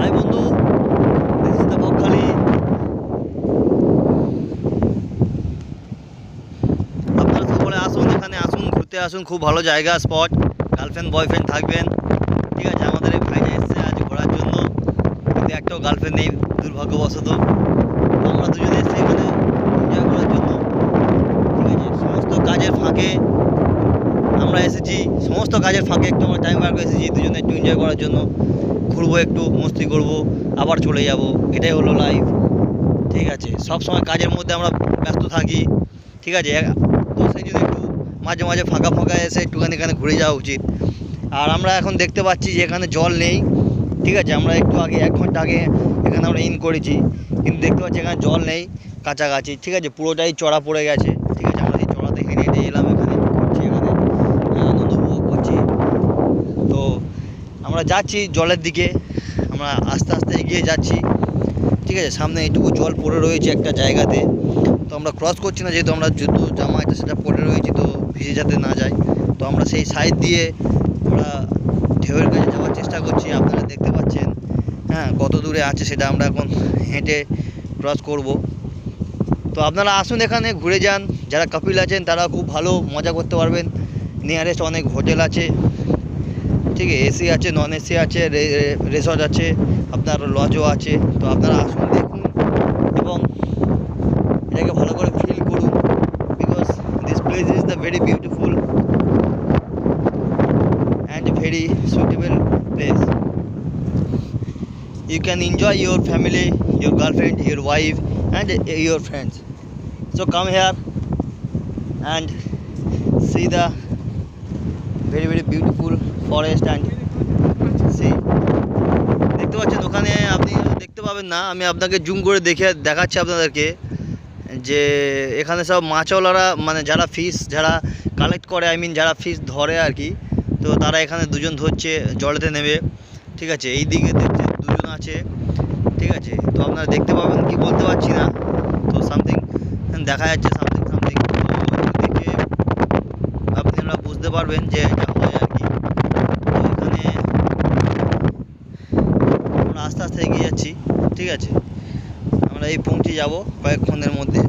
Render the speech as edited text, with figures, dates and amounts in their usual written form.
High বন্ধু, this is the Bakkhali. আপনারা সকলে আসুন, এখানে আসুন, ঘুরতে আসুন। খুব ভালো জায়গা, স্পট। গার্লফ্রেন্ড বয়ফ্রেন্ড থাকবেন, ঠিক আছে। আমাদের এই ভাইটা এসছে আজ ঘোরার জন্য, কিন্তু একটাও গার্লফ্রেন্ড নেই দুর্ভাগ্যবশত। আমরা দুজনে এসছি এখানে এনজয় করার জন্য, ঠিক আছে। সমস্ত কাজের ফাঁকে আমরা এসেছি, সমস্ত কাজের ফাঁকে একটু আমরা টাইম বার করে এসেছি দুজনে একটু এনজয় করার জন্য। ঘুরবো, একটু মস্তি করব, আবার চলে যাব। এটাই হলো লাইফ, ঠিক আছে। সব সময় কাজের মধ্যে আমরা ব্যস্ত থাকি, ঠিক আছে। তো সেই জন্য একটু মাঝে মাঝে ফাঁকা ফাঁকা এসে একটুখানি এখানে ঘুরে যাওয়া উচিত। আর আমরা এখন দেখতে পাচ্ছি যে এখানে জল নেই, ঠিক আছে। আমরা একটু আগে 1 ঘন্টা আগে এখানে আমরা ইন করেছি, কিন্তু দেখতে পাচ্ছি এখানে জল নেই কাছাকাছি, ঠিক আছে। পুরোটাই চড়া পড়ে গেছে, ঠিক আছে। আমরা এই চড়াতে হেঁটে হেঁটে এলাম, এখানে করছি, এখানে আনন্দ উপভোগ করছি। তো আমরা যাচ্ছি জলের দিকে, আমরা আস্তে আস্তে এগিয়ে যাচ্ছি, ঠিক আছে। সামনে এইটুকু জল পড়ে রয়েছে একটা জায়গাতে, তো আমরা ক্রস করছি না, যেহেতু আমরা জুতো জামা এটা সেটা পড়ে রয়েছি, তো ভিজে যাতে না যায়। তো আমরা সেই সাইড দিয়ে আমরা ঢেউয়ের কাছে যাওয়ার চেষ্টা করছি। আপনারা দেখতে পাচ্ছেন, হ্যাঁ, কত দূরে আছে সেটা আমরা এখন হেঁটে ক্রস করব। তো আপনারা আসুন, এখানে ঘুরে যান। যারা কাপিল আছেন তারা খুব ভালো মজা করতে পারবেন। নিয়ারেস্ট অনেক হোটেল আছে, ঠিক আছে। এসি আছে, নন এসি আছে, রিসর্ট আছে, আপনার লজও আছে। তো আপনারা আসুন, দেখুন এবং এটাকে ভালো করে ফিল করুন, because this place is the very beautiful and very suitable place. You can enjoy your family, your girlfriend, your wife and your friends. So come here and see the very very beautiful forest and see. দেখতে পাচ্ছেন ওখানে, আপনি দেখতে পাবেন না, আমি আপনাকে zoom করে দেখাচ্ছি আপনাদেরকে, যে এখানে সব মাছওয়ালারা, মানে যারা ফিশ যারা কালেক্ট করে, যারা ফিশ ধরে আর কি, তো তারা এখানে দুজন ধরছে জলেতে নেবে, ঠিক আছে। এই দিকে দেখছে দুজন আছে, ঠিক আছে। তো আপনারা দেখতে পাবেন কি বলতে পারছি না, তো সামথিং দেখা যাচ্ছে, সামথিং সামথিং। তো দেখে আপনারা বুঝতে পারবেন যে এটা হয় আর কি। তো এখানে আমরা আস্তে আস্তে এগিয়ে যাচ্ছি, ঠিক আছে। আমরা এই পৌঁছে যাব কয়েকক্ষণের মধ্যে।